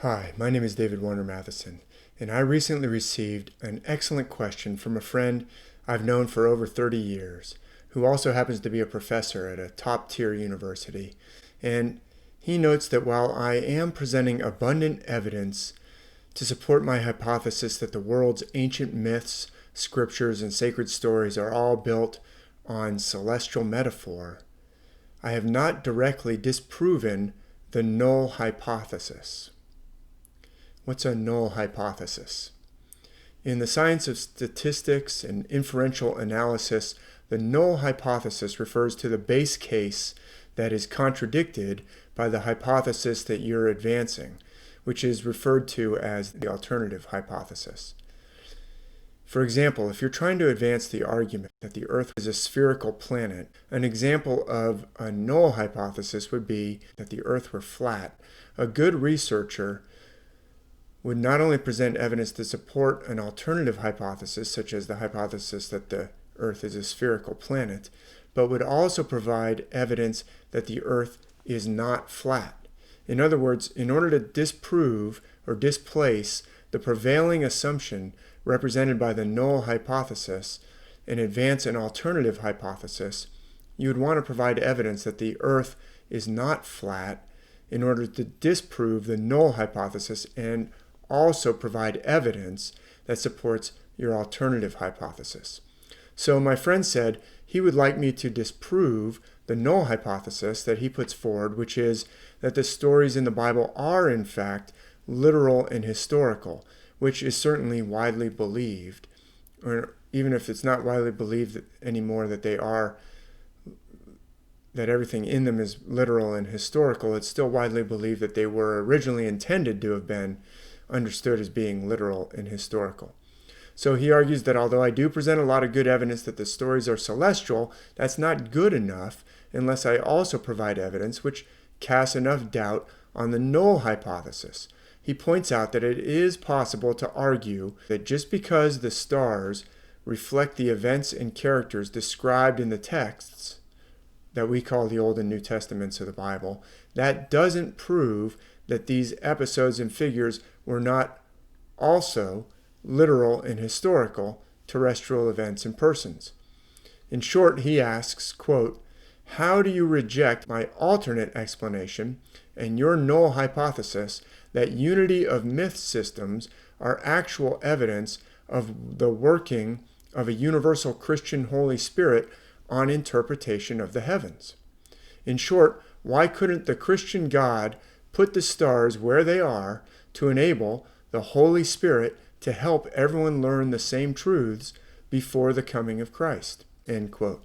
Hi, my name is David Warner Matheson, and I recently received an excellent question from a friend I've known for over 30 years, who also happens to be a professor at a top-tier university. And he notes that while I am presenting abundant evidence to support my hypothesis that the world's ancient myths, scriptures, and sacred stories are all built on celestial metaphor, I have not directly disproven the null hypothesis. What's a null hypothesis? In the science of statistics and inferential analysis, the null hypothesis refers to the base case that is contradicted by the hypothesis that you're advancing, which is referred to as the alternative hypothesis. For example, if you're trying to advance the argument that the Earth is a spherical planet, an example of a null hypothesis would be that the Earth were flat. A good researcher would not only present evidence to support an alternative hypothesis, such as the hypothesis that the Earth is a spherical planet, but would also provide evidence that the Earth is not flat. In other words, in order to disprove or displace the prevailing assumption represented by the null hypothesis and advance an alternative hypothesis, you would want to provide evidence that the Earth is not flat in order to disprove the null hypothesis and also provide evidence that supports your alternative hypothesis. So my friend said he would like me to disprove the null hypothesis that he puts forward, which is that the stories in the Bible are in fact literal and historical, which is certainly widely believed, or even if it's not widely believed anymore that everything in them is literal and historical, it's still widely believed that they were originally intended to have been understood as being literal and historical. So he argues that although I do present a lot of good evidence that the stories are celestial, that's not good enough unless I also provide evidence which casts enough doubt on the null hypothesis. He points out that it is possible to argue that just because the stars reflect the events and characters described in the texts that we call the Old and New Testaments of the Bible, that doesn't prove that these episodes and figures were not also literal and historical terrestrial events and persons. In short, he asks, quote, "How do you reject my alternate explanation and your null hypothesis that unity of myth systems are actual evidence of the working of a universal Christian Holy Spirit on interpretation of the heavens? In short, why couldn't the Christian God put the stars where they are to enable the Holy Spirit to help everyone learn the same truths before the coming of Christ?" End quote.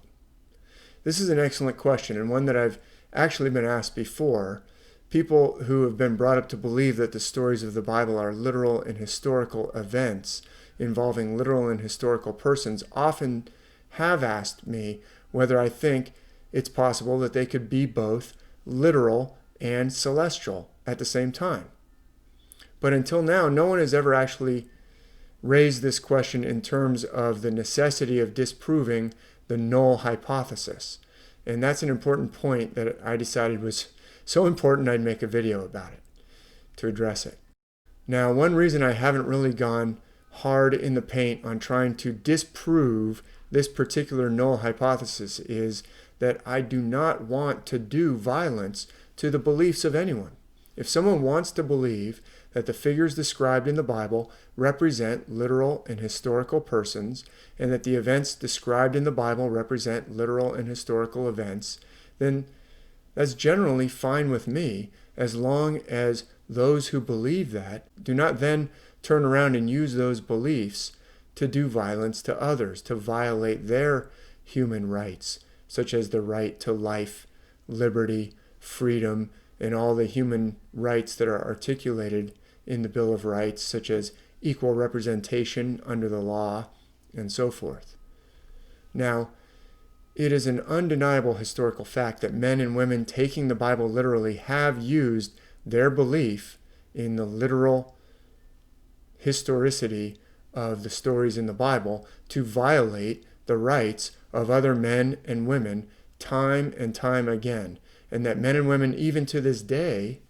This is an excellent question, and one that I've actually been asked before. People who have been brought up to believe that the stories of the Bible are literal and historical events involving literal and historical persons often have asked me whether I think it's possible that they could be both literal and celestial at the same time. But until now, no one has ever actually raised this question in terms of the necessity of disproving the null hypothesis. And that's an important point that I decided was so important I'd make a video about it to address it. Now, one reason I haven't really gone hard in the paint on trying to disprove this particular null hypothesis is that I do not want to do violence to the beliefs of anyone. If someone wants to believe that the figures described in the Bible represent literal and historical persons, and that the events described in the Bible represent literal and historical events, then that's generally fine with me, as long as those who believe that do not then turn around and use those beliefs to do violence to others, to violate their human rights, such as the right to life, liberty, freedom, and all the human rights that are articulated in the Bill of Rights, such as equal representation under the law, and so forth. Now, it is an undeniable historical fact that men and women taking the Bible literally have used their belief in the literal historicity of the stories in the Bible to violate the rights of other men and women time and time again, and that men and women even to this day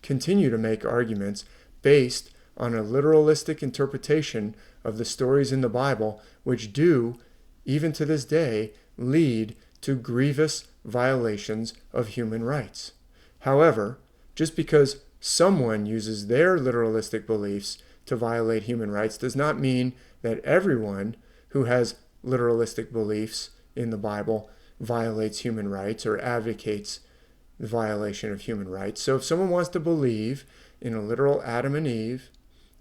continue to make arguments based on a literalistic interpretation of the stories in the Bible, which do, even to this day, lead to grievous violations of human rights. However, just because someone uses their literalistic beliefs to violate human rights does not mean that everyone who has literalistic beliefs in the Bible violates human rights or advocates the violation of human rights. So if someone wants to believe in a literal Adam and Eve,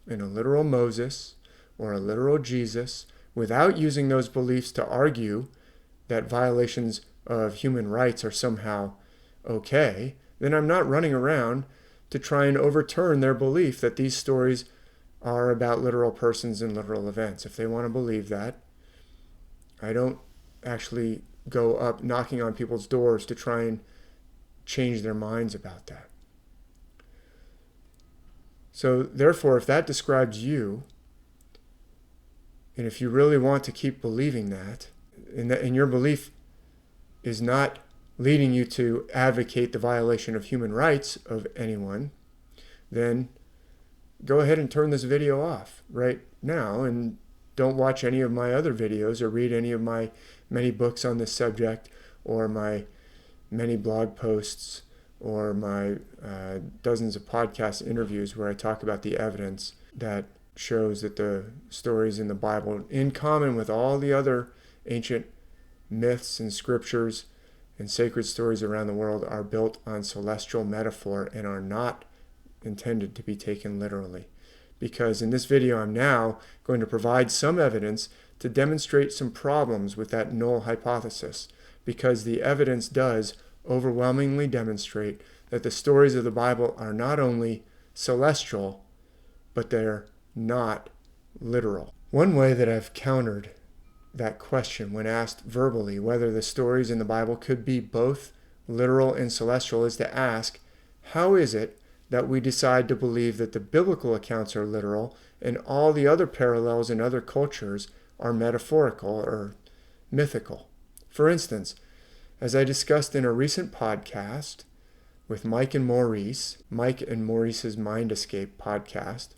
in a literal Moses, or a literal Jesus, without using those beliefs to argue that violations of human rights are somehow okay, then I'm not running around to try and overturn their belief that these stories are about literal persons and literal events. If they want to believe that, I don't actually go up knocking on people's doors to try and change their minds about that. So therefore, if that describes you, and if you really want to keep believing that, and your belief is not leading you to advocate the violation of human rights of anyone, then go ahead and turn this video off right now and don't watch any of my other videos or read any of my many books on this subject or my many blog posts or my dozens of podcast interviews where I talk about the evidence that shows that the stories in the Bible, in common with all the other ancient myths and scriptures and sacred stories around the world, are built on celestial metaphor and are not intended to be taken literally. Because in this video I'm now going to provide some evidence to demonstrate some problems with that null hypothesis, because the evidence does overwhelmingly demonstrate that the stories of the Bible are not only celestial, but they're not literal. One way that I've countered that question when asked verbally whether the stories in the Bible could be both literal and celestial is to ask, how is it that we decide to believe that the biblical accounts are literal and all the other parallels in other cultures are metaphorical or mythical? For instance, as I discussed in a recent podcast with Mike and Maurice's Mind Escape podcast,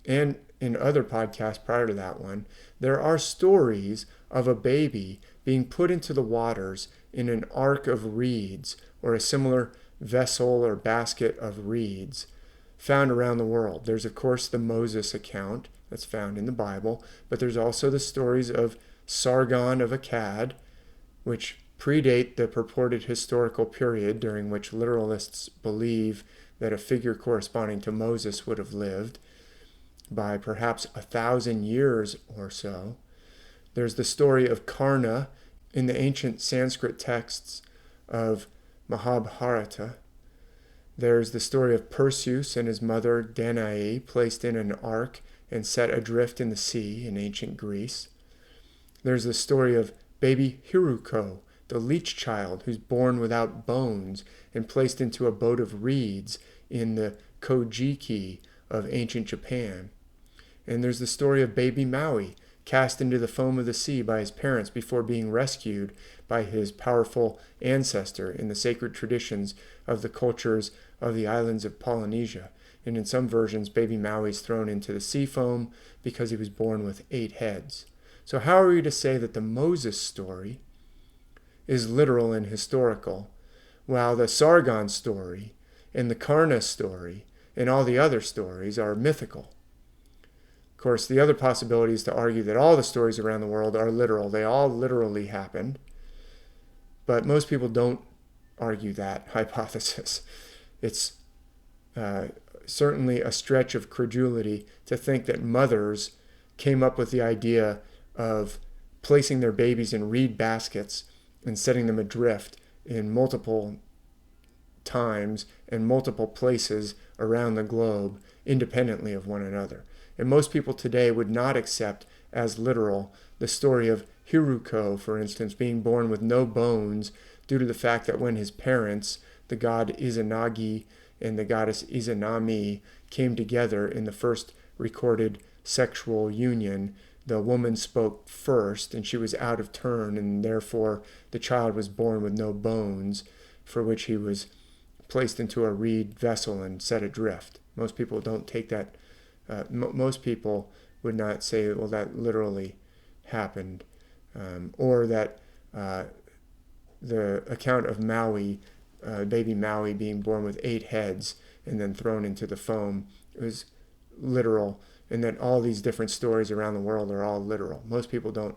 and in other podcasts prior to that one, there are stories of a baby being put into the waters in an ark of reeds or a similar vessel or basket of reeds found around the world. There's, of course, the Moses account that's found in the Bible, but there's also the stories of Sargon of Akkad, which predate the purported historical period during which literalists believe that a figure corresponding to Moses would have lived by perhaps 1,000 years or so. There's the story of Karna in the ancient Sanskrit texts of Mahabharata. There's the story of Perseus and his mother Danae placed in an ark and set adrift in the sea in ancient Greece. There's the story of baby Hiruko, the leech child who's born without bones and placed into a boat of reeds in the Kojiki of ancient Japan. And there's the story of baby Maui, cast into the foam of the sea by his parents before being rescued by his powerful ancestor in the sacred traditions of the cultures of the islands of Polynesia. And in some versions, baby Maui is thrown into the sea foam because he was born with 8 heads. So how are we to say that the Moses story is literal and historical, while the Sargon story and the Karna story and all the other stories are mythical? Of course, the other possibility is to argue that all the stories around the world are literal. They all literally happened. But most people don't argue that hypothesis. It's certainly a stretch of credulity to think that mothers came up with the idea of placing their babies in reed baskets and setting them adrift in multiple times and multiple places around the globe independently of one another. And most people today would not accept as literal the story of Hiruko, for instance, being born with no bones due to the fact that when his parents, the god Izanagi and the goddess Izanami, came together in the first recorded sexual union, the woman spoke first and she was out of turn, and therefore the child was born with no bones, for which he was placed into a reed vessel and set adrift. Most people don't take that. Most people would not say, well, that literally happened, or that the account of Maui, baby Maui being born with 8 heads and then thrown into the foam, was literal, and that all these different stories around the world are all literal. Most people don't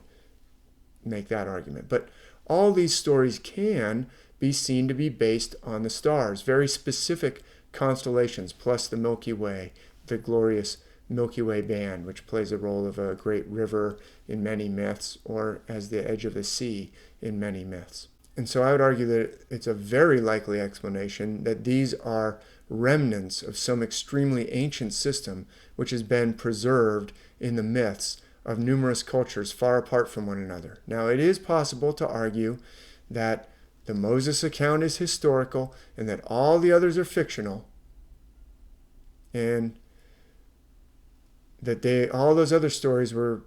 make that argument. But all these stories can be seen to be based on the stars, very specific constellations, plus the Milky Way, the glorious Milky Way band, which plays a role of a great river in many myths, or as the edge of the sea in many myths. And so I would argue that it's a very likely explanation that these are remnants of some extremely ancient system which has been preserved in the myths of numerous cultures far apart from one another. Now, it is possible to argue that the Moses account is historical and that all the others are fictional, and that all those other stories were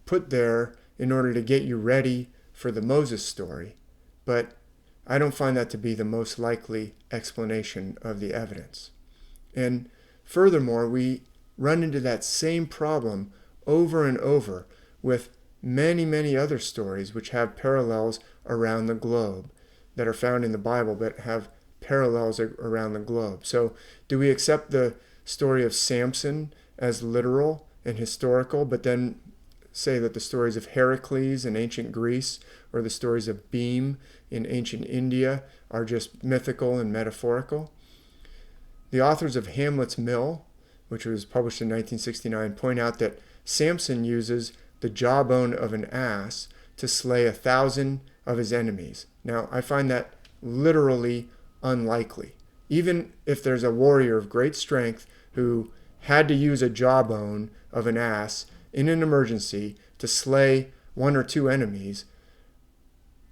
put there in order to get you ready for the Moses story. But I don't find that to be the most likely explanation of the evidence. And furthermore, we run into that same problem over and over with many, many other stories which have parallels around the globe, that are found in the Bible but have parallels around the globe. So do we accept the story of Samson as literal and historical, but then say that the stories of Heracles in ancient Greece or the stories of Bhim in ancient India are just mythical and metaphorical? The authors of Hamlet's Mill, which was published in 1969, point out that Samson uses the jawbone of an ass to slay 1,000 of his enemies. Now, I find that literally unlikely. Even if there's a warrior of great strength who had to use a jawbone of an ass in an emergency to slay 1 or 2 enemies,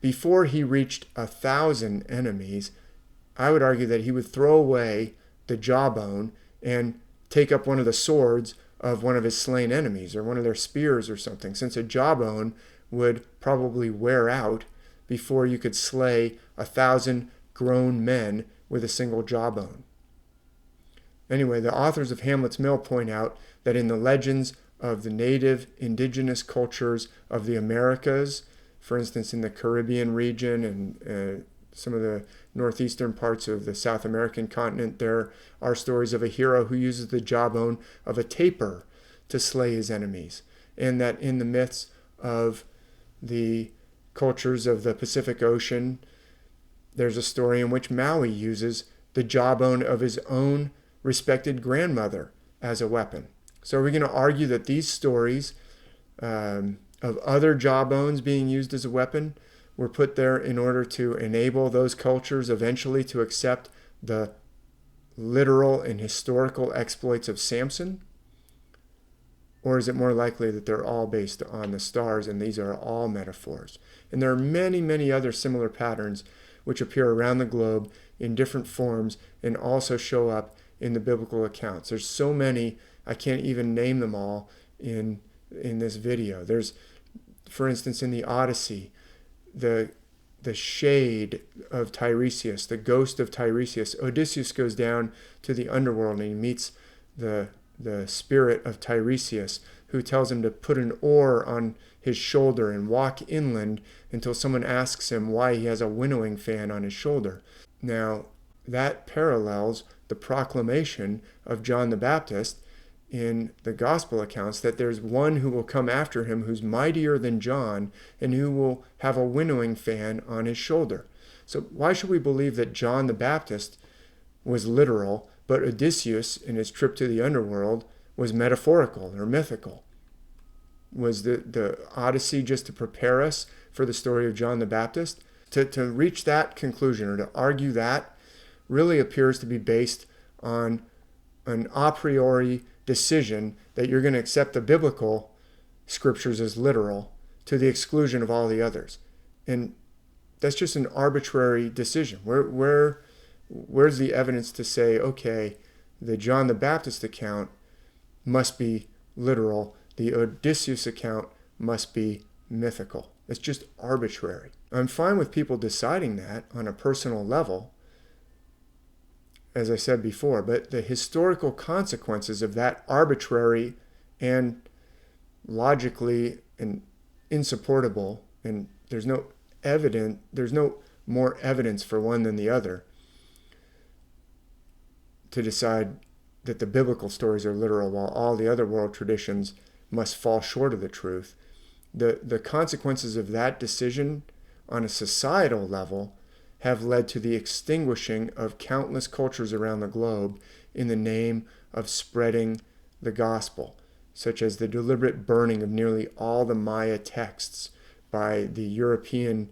before he reached 1,000 enemies, I would argue that he would throw away the jawbone and take up one of the swords of one of his slain enemies, or one of their spears or something, since a jawbone would probably wear out before you could slay 1,000 grown men with a single jawbone. Anyway, the authors of Hamlet's Mill point out that in the legends of the native indigenous cultures of the Americas, for instance, in the Caribbean region and some of the northeastern parts of the South American continent, there are stories of a hero who uses the jawbone of a tapir to slay his enemies. And that in the myths of the cultures of the Pacific Ocean, there's a story in which Maui uses the jawbone of his own respected grandmother as a weapon. So are we going to argue that these stories of other jawbones being used as a weapon were put there in order to enable those cultures eventually to accept the literal and historical exploits of Samson? Or is it more likely that they're all based on the stars and these are all metaphors? And there are many, many other similar patterns which appear around the globe in different forms and also show up in the biblical accounts. There's so many, I can't even name them all in this video. There's, for instance, in the Odyssey, the shade of Tiresias, the ghost of Tiresias. Odysseus goes down to the underworld and he meets the spirit of Tiresias, who tells him to put an oar on his shoulder and walk inland until someone asks him why he has a winnowing fan on his shoulder. Now, that parallels the proclamation of John the Baptist in the gospel accounts that there's one who will come after him who's mightier than John and who will have a winnowing fan on his shoulder. So why should we believe that John the Baptist was literal, but Odysseus in his trip to the underworld was metaphorical or mythical? Was the Odyssey just to prepare us for the story of John the Baptist? To reach that conclusion or to argue that really appears to be based on an a priori decision that you're going to accept the biblical scriptures as literal to the exclusion of all the others. And that's just an arbitrary decision. Where's the evidence to say, okay, the John the Baptist account must be literal, the Odysseus account must be mythical? It's just arbitrary. I'm fine with people deciding that on a personal level, as I said before, but the historical consequences of that arbitrary and logically and insupportable, and there's no more evidence for one than the other to decide that the biblical stories are literal while all the other world traditions must fall short of the truth. The consequences of that decision on a societal level have led to the extinguishing of countless cultures around the globe in the name of spreading the gospel, such as the deliberate burning of nearly all the Maya texts by the European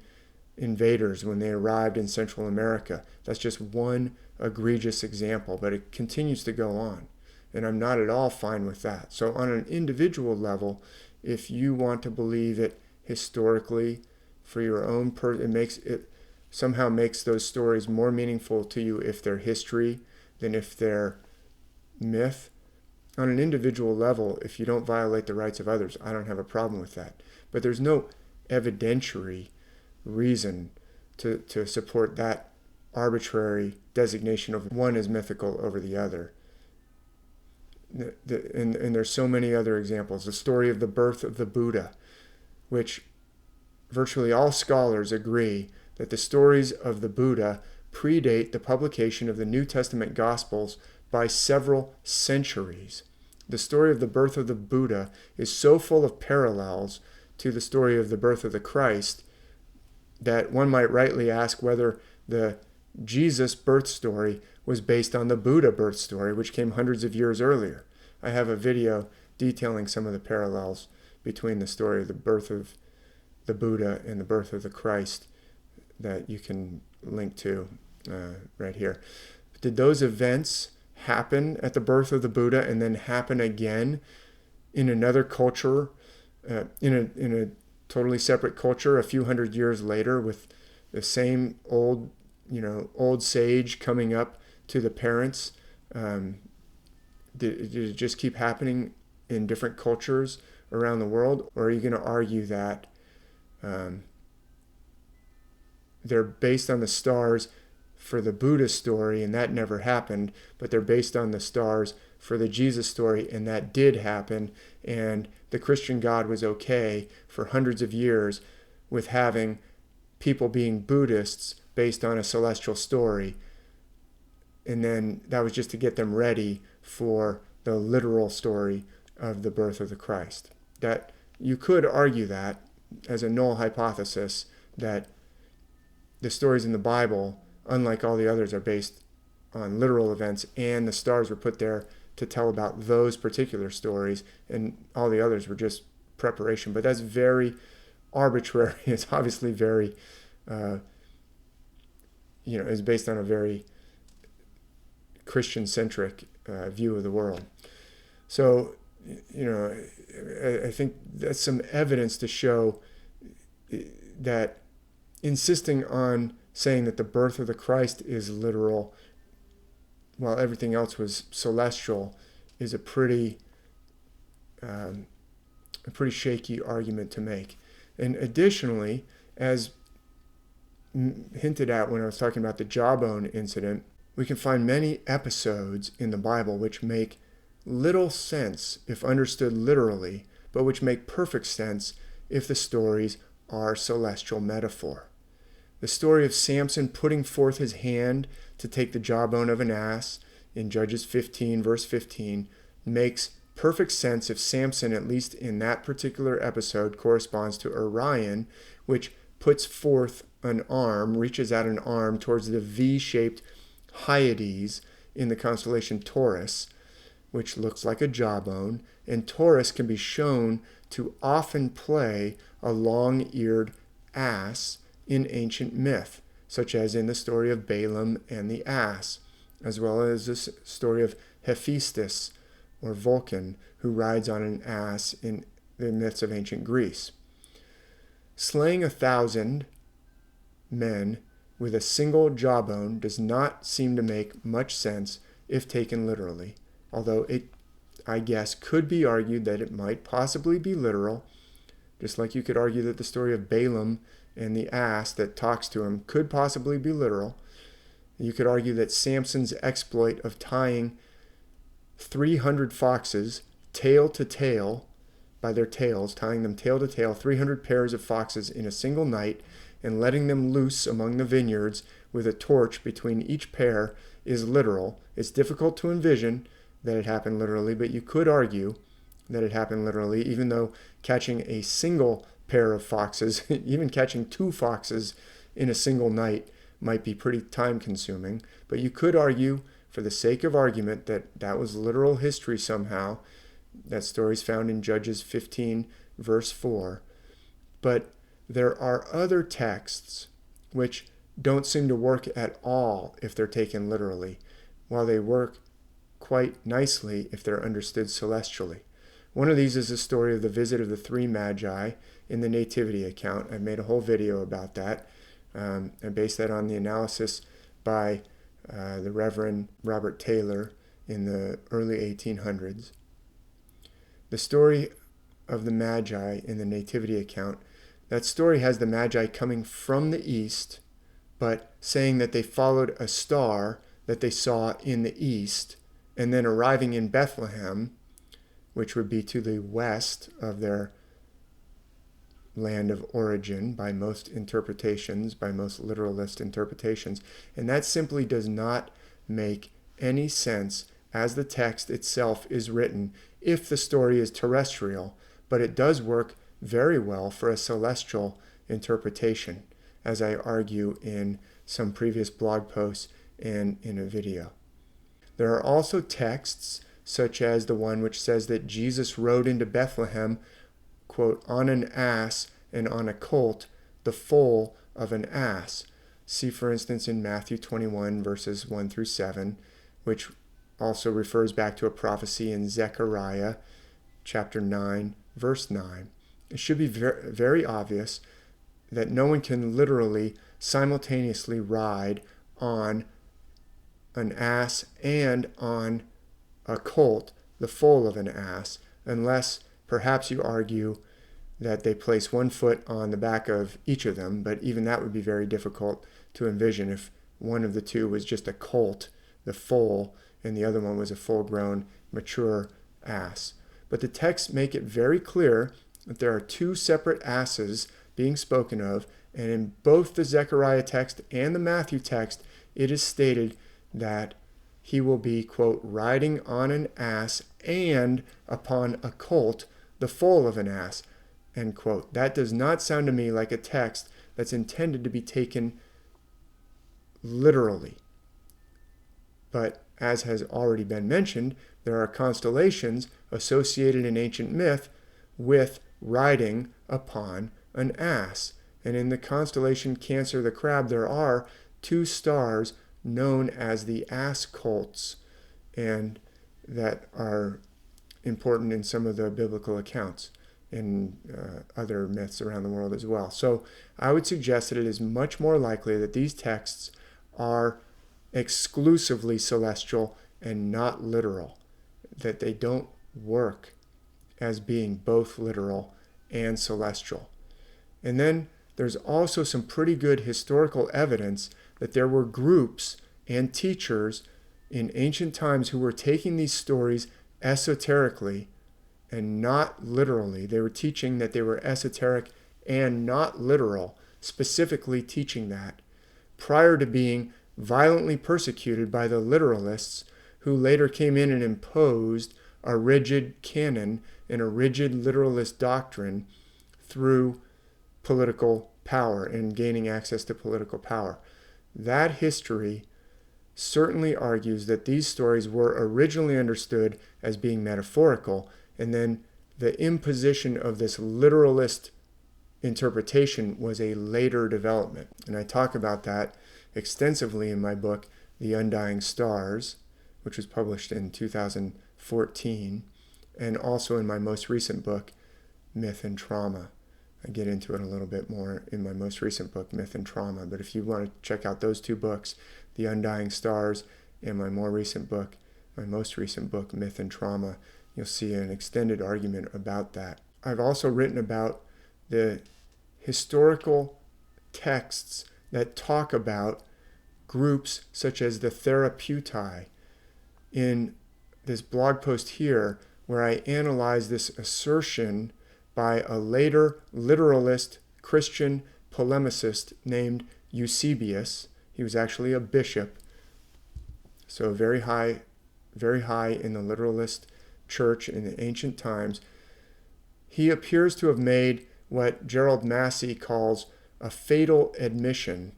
invaders when they arrived in Central America. That's just one egregious example, but it continues to go on, and I'm not at all fine with that. So on an individual level, if you want to believe it historically for your own it somehow makes those stories more meaningful to you if they're history than if they're myth. On an individual level, if you don't violate the rights of others, I don't have a problem with that. But there's no evidentiary reason to support that arbitrary designation of one as mythical over the other. And there's so many other examples. The story of the birth of the Buddha, which virtually all scholars agree that the stories of the Buddha predate the publication of the New Testament Gospels by several centuries. The story of the birth of the Buddha is so full of parallels to the story of the birth of the Christ that one might rightly ask whether the Jesus birth story was based on the Buddha birth story, which came hundreds of years earlier. I have a video detailing some of the parallels between the story of the birth of the Buddha and the birth of the Christ that you can link to right here. Did those events happen at the birth of the Buddha and then happen again in another culture, in a totally separate culture a few hundred years later with the same old sage coming up to the parents? Did it just keep happening in different cultures around the world? Or are you going to argue that they're based on the stars for the Buddha story and that never happened, but they're based on the stars for the Jesus story and that did happen, and the Christian God was okay for hundreds of years with having people being Buddhists based on a celestial story, and then that was just to get them ready for the literal story of the birth of the Christ. That you could argue that as a null hypothesis, that the stories in the Bible, unlike all the others, are based on literal events, and the stars were put there to tell about those particular stories, and all the others were just preparation. But that's very arbitrary. It's obviously very, is based on a very Christian-centric view of the world. So, I think that's some evidence to show that insisting on saying that the birth of the Christ is literal while everything else was celestial is a pretty shaky argument to make. And additionally, as hinted at when I was talking about the jawbone incident, we can find many episodes in the Bible which make little sense if understood literally, but which make perfect sense if the stories are celestial metaphor. The story of Samson putting forth his hand to take the jawbone of an ass in Judges 15, verse 15, makes perfect sense if Samson, at least in that particular episode, corresponds to Orion, which puts forth an arm, reaches out an arm towards the V-shaped Hyades in the constellation Taurus, which looks like a jawbone, and Taurus can be shown to often play a long-eared ass in ancient myth, such as in the story of Balaam and the ass, as well as the story of Hephaestus, or Vulcan, who rides on an ass in the myths of ancient Greece. Slaying 1,000 men with a single jawbone does not seem to make much sense if taken literally, although it, I guess, could be argued that it might possibly be literal, just like you could argue that the story of Balaam and the ass that talks to him could possibly be literal. You could argue that Samson's exploit of tying 300 foxes tail to tail by their tails, tying them tail to tail, 300 pairs of foxes in a single night, and letting them loose among the vineyards with a torch between each pair is literal. It's difficult to envision that it happened literally, but you could argue that it happened literally, even though catching a single pair of foxes, even catching 2 foxes in a single night, might be pretty time consuming. But you could argue, for the sake of argument, that that was literal history somehow. That story's found in Judges 15, verse 4. But there are other texts which don't seem to work at all if they're taken literally, while they work quite nicely if they're understood celestially. One of these is the story of the visit of the 3 magi in the Nativity account. I've made a whole video about that. I based that on the analysis by the Reverend Robert Taylor in the early 1800s. The story of the Magi in the Nativity account, that story has the Magi coming from the east, but saying that they followed a star that they saw in the east, and then arriving in Bethlehem, which would be to the west of their land of origin by most interpretations, by most literalist interpretations. And that simply does not make any sense as the text itself is written if the story is terrestrial, but it does work very well for a celestial interpretation, as I argue in some previous blog posts and in a video. There are also texts, such as the one which says that Jesus rode into Bethlehem, quote, on an ass and on a colt, the foal of an ass. See, for instance, in Matthew 21, verses 1 through 7, which also refers back to a prophecy in Zechariah chapter 9, verse 9. It should be very obvious that no one can literally simultaneously ride on an ass and on a colt, the foal of an ass, unless perhaps you argue that they place one foot on the back of each of them, but even that would be very difficult to envision if one of the two was just a colt, the foal, and the other one was a full-grown, mature ass. But the texts make it very clear that there are 2 separate asses being spoken of, and in both the Zechariah text and the Matthew text, it is stated that he will be, quote, riding on an ass and upon a colt, the foal of an ass, end quote. That does not sound to me like a text that's intended to be taken literally. But as has already been mentioned, there are constellations associated in ancient myth with riding upon an ass. And in the constellation Cancer the Crab, there are 2 stars known as the ass colts, and that are important in some of the biblical accounts and other myths around the world as well. So I would suggest that it is much more likely that these texts are exclusively celestial and not literal, that they don't work as being both literal and celestial. And then there's also some pretty good historical evidence that there were groups and teachers in ancient times who were taking these stories esoterically and not literally. They were teaching that they were esoteric and not literal, specifically teaching that, prior to being violently persecuted by the literalists, who later came in and imposed a rigid canon and a rigid literalist doctrine through political power and gaining access to political power. That history certainly argues that these stories were originally understood as being metaphorical, and then the imposition of this literalist interpretation was a later development. And I talk about that extensively in my book, The Undying Stars, which was published in 2014, and also in my most recent book, Myth and Trauma. I get into it a little bit more in my most recent book, Myth and Trauma. But if you want to check out those 2 books, The Undying Stars and my most recent book, Myth and Trauma, you'll see an extended argument about that. I've also written about the historical texts that talk about groups such as the Therapeutic. In this blog post here, where I analyze this assertion by a later literalist Christian polemicist named Eusebius. He was actually a bishop, so very high in the literalist church in the ancient times. He appears to have made what Gerald Massey calls a fatal admission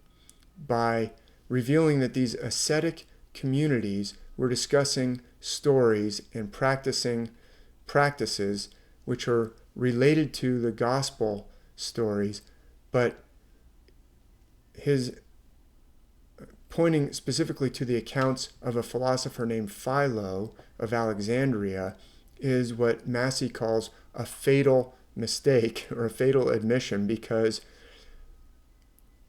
by revealing that these ascetic communities were discussing stories and practicing practices which are related to the gospel stories, but his pointing specifically to the accounts of a philosopher named Philo of Alexandria is what Massey calls a fatal mistake or a fatal admission, because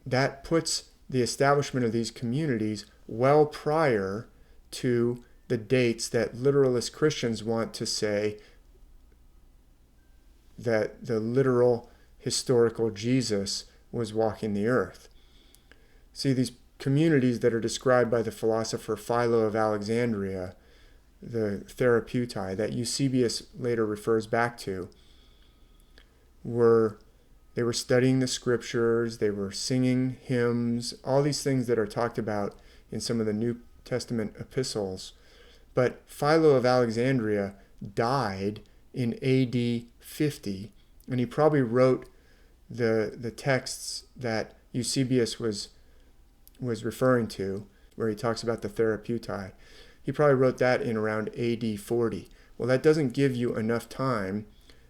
that puts the establishment of these communities well prior to the dates that literalist Christians want to say that the literal historical Jesus was walking the earth. See, these communities that are described by the philosopher Philo of Alexandria, the Therapeutic, that Eusebius later refers back to, they were studying the scriptures, they were singing hymns, all these things that are talked about in some of the New Testament epistles. But Philo of Alexandria died in AD 50, and he probably wrote the texts that Eusebius was referring to, where he talks about the Therapeutic. He probably wrote that in around AD 40. Well, that doesn't give you enough time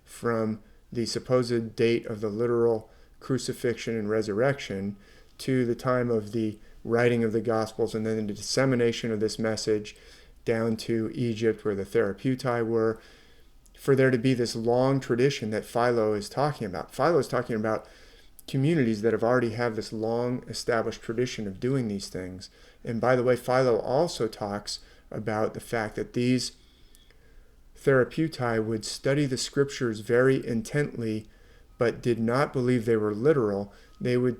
from the supposed date of the literal crucifixion and resurrection to the time of the writing of the Gospels and then the dissemination of this message down to Egypt, where the Therapeutic were, for there to be this long tradition that Philo is talking about. Philo is talking about communities that have already have this long established tradition of doing these things. And by the way, Philo also talks about the fact that these Therapeutic would study the scriptures very intently, but did not believe they were literal. They would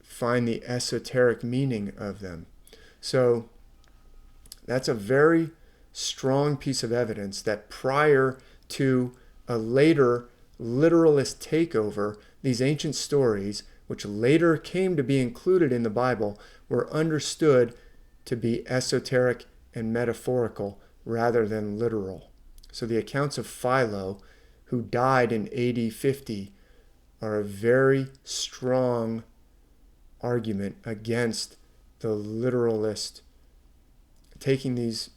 find the esoteric meaning of them. So that's a very strong piece of evidence that prior to a later literalist takeover, these ancient stories, which later came to be included in the Bible, were understood to be esoteric and metaphorical rather than literal. So the accounts of Philo, who died in AD 50, are a very strong argument against the literalist taking these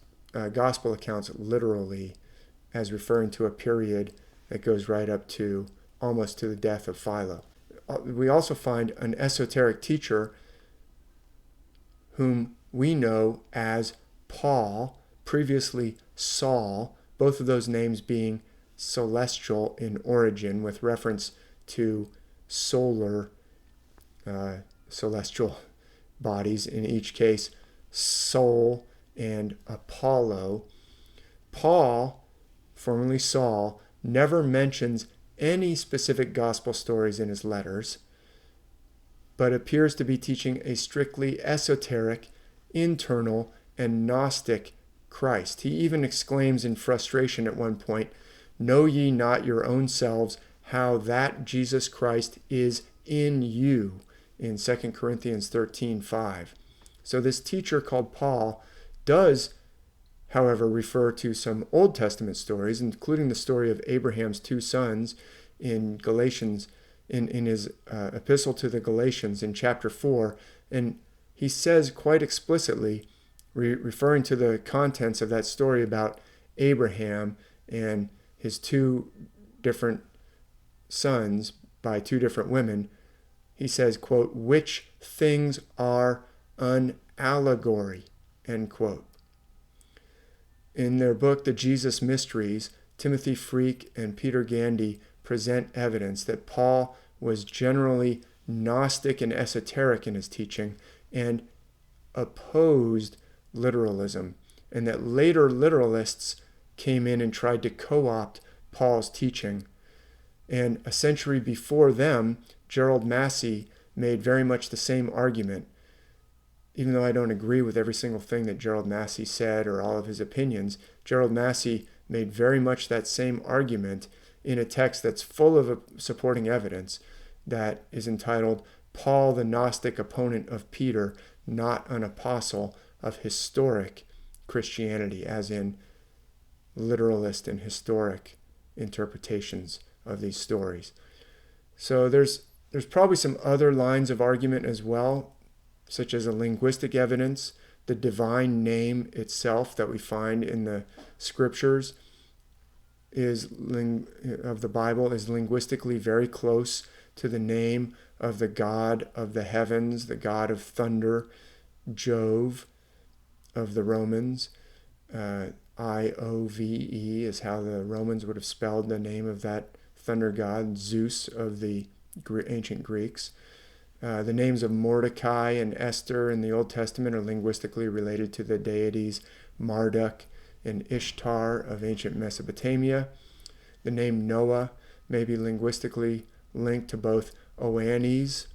gospel accounts literally as referring to a period that goes right up to almost to the death of Philo. We also find an esoteric teacher whom we know as Paul, previously Saul, both of those names being celestial in origin with reference to solar celestial bodies, in each case Sol and Apollo. Paul, formerly Saul, never mentions any specific gospel stories in his letters, but appears to be teaching a strictly esoteric, internal, and Gnostic Christ. He even exclaims in frustration at one point, "Know ye not your own selves how that Jesus Christ is in you," in 2 Corinthians 13:5. So this teacher called Paul does, however, refer to some Old Testament stories, including the story of Abraham's two sons in Galatians, in his epistle to the Galatians in chapter 4. And he says quite explicitly, referring to the contents of that story about Abraham and his two different sons by two different women, he says, quote, "which things are an allegory," end quote. In their book, The Jesus Mysteries, Timothy Freak and Peter Gandy present evidence that Paul was generally Gnostic and esoteric in his teaching and opposed literalism, and that later literalists came in and tried to co-opt Paul's teaching. And a century before them, Gerald Massey made very much the same argument. even though I don't agree with every single thing that Gerald Massey said or all of his opinions, Gerald Massey made very much that same argument in a text that's full of supporting evidence that is entitled, Paul the Gnostic Opponent of Peter, Not an Apostle of Historic Christianity, as in literalist and historic interpretations of these stories. So there's probably some other lines of argument as well, such as a linguistic evidence. The divine name itself that we find in the scriptures of the Bible is linguistically very close to the name of the God of the heavens, the God of thunder, Jove of the Romans. I-O-V-E is how the Romans would have spelled the name of that thunder god, Zeus of the ancient Greeks. The names of Mordecai and Esther in the Old Testament are linguistically related to the deities Marduk and Ishtar of ancient Mesopotamia. The name Noah may be linguistically linked to both Oannes,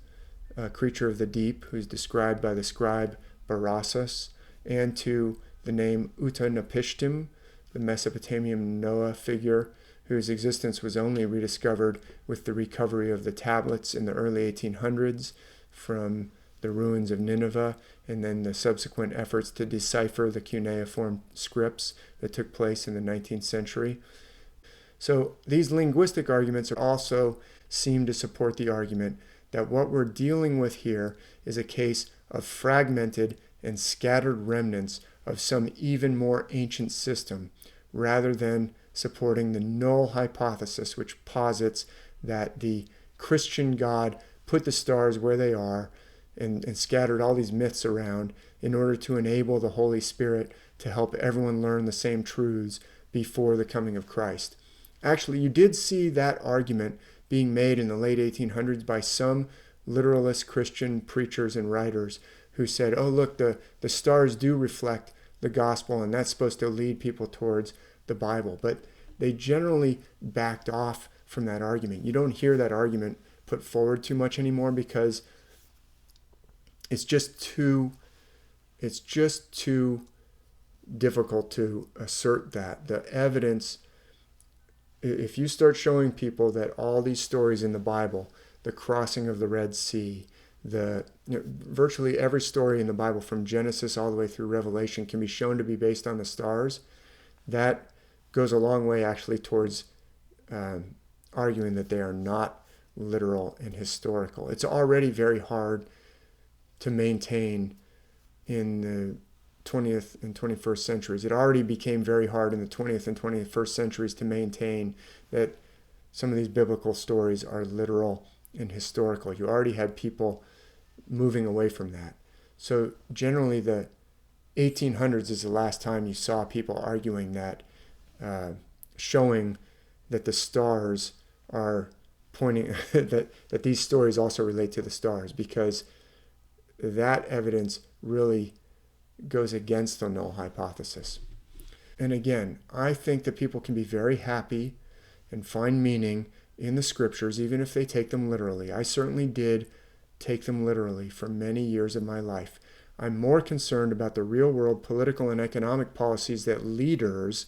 a creature of the deep who's described by the scribe Berossus, and to the name Utanapishtim, the Mesopotamian Noah figure whose existence was only rediscovered with the recovery of the tablets in the early 1800s from the ruins of Nineveh, and then the subsequent efforts to decipher the cuneiform scripts that took place in the 19th century. So these linguistic arguments also seem to support the argument that what we're dealing with here is a case of fragmented and scattered remnants of some even more ancient system, rather than supporting the null hypothesis, which posits that the Christian God put the stars where they are and scattered all these myths around in order to enable the Holy Spirit to help everyone learn the same truths before the coming of Christ. Actually, you did see that argument being made in the late 1800s by some literalist Christian preachers and writers who said, oh, look, the stars do reflect the gospel, and that's supposed to lead people towards the Bible. But they generally backed off from that argument. You don't hear that argument put forward too much anymore because it's just too difficult to assert that. The evidence, if you start showing people that all these stories in the Bible, the crossing of the Red Sea, virtually every story in the Bible from Genesis all the way through Revelation can be shown to be based on the stars, that goes a long way actually towards arguing that they are not literal and historical. It's already very hard to maintain in the 20th and 21st centuries. It already became very hard in the 20th and 21st centuries to maintain that some of these biblical stories are literal and historical. You already had people moving away from that. So generally the 1800s is the last time you saw people arguing that, showing that the stars are pointing, that these stories also relate to the stars, because that evidence really goes against the null hypothesis. And again, I think that people can be very happy and find meaning in the scriptures, even if they take them literally. I certainly did take them literally for many years of my life. I'm more concerned about the real-world political and economic policies that leaders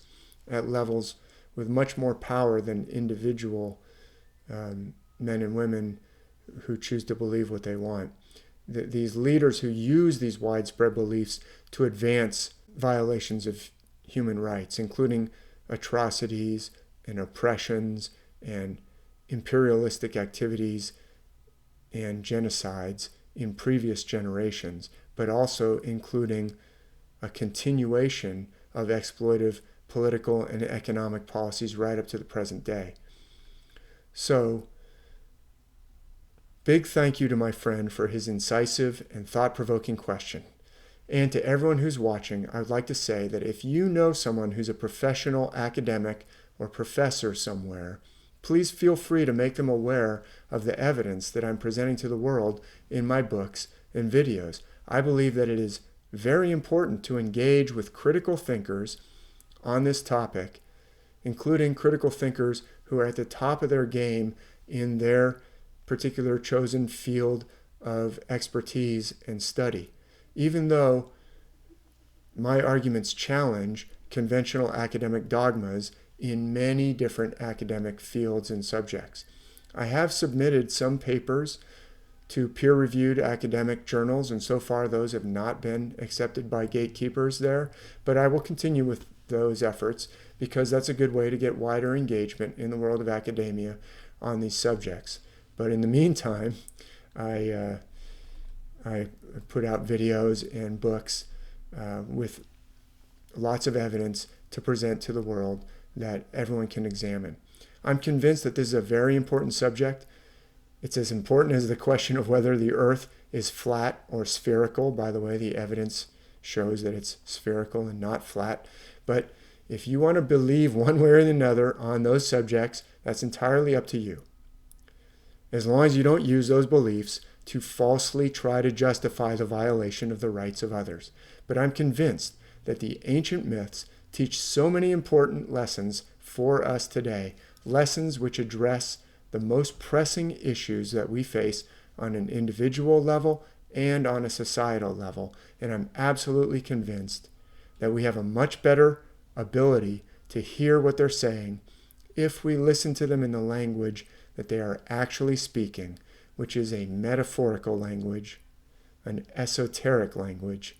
at levels with much more power than individual men and women who choose to believe what they want. These leaders who use these widespread beliefs to advance violations of human rights, including atrocities and oppressions and imperialistic activities and genocides in previous generations, but also including a continuation of exploitive political and economic policies right up to the present day. So, big thank you to my friend for his incisive and thought-provoking question. And to everyone who's watching, I would like to say that if you know someone who's a professional academic or professor somewhere, please feel free to make them aware of the evidence that I'm presenting to the world in my books and videos. I believe that it is very important to engage with critical thinkers on this topic, including critical thinkers who are at the top of their game in their particular chosen field of expertise and study. even though my arguments challenge conventional academic dogmas in many different academic fields and subjects. I have submitted some papers to peer-reviewed academic journals, and so far those have not been accepted by gatekeepers there, but I will continue with those efforts because that's a good way to get wider engagement in the world of academia on these subjects. But in the meantime, I put out videos and books with lots of evidence to present to the world that everyone can examine. I'm convinced that this is a very important subject. It's as important as the question of whether the earth is flat or spherical. By the way, the evidence shows that it's spherical and not flat. But if you want to believe one way or another on those subjects, that's entirely up to you. As long as you don't use those beliefs to falsely try to justify the violation of the rights of others. But I'm convinced that the ancient myths teach so many important lessons for us today, lessons which address the most pressing issues that we face on an individual level and on a societal level. And I'm absolutely convinced that we have a much better ability to hear what they're saying if we listen to them in the language that they are actually speaking, which is a metaphorical language, an esoteric language,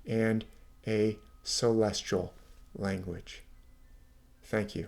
and a celestial language. Thank you.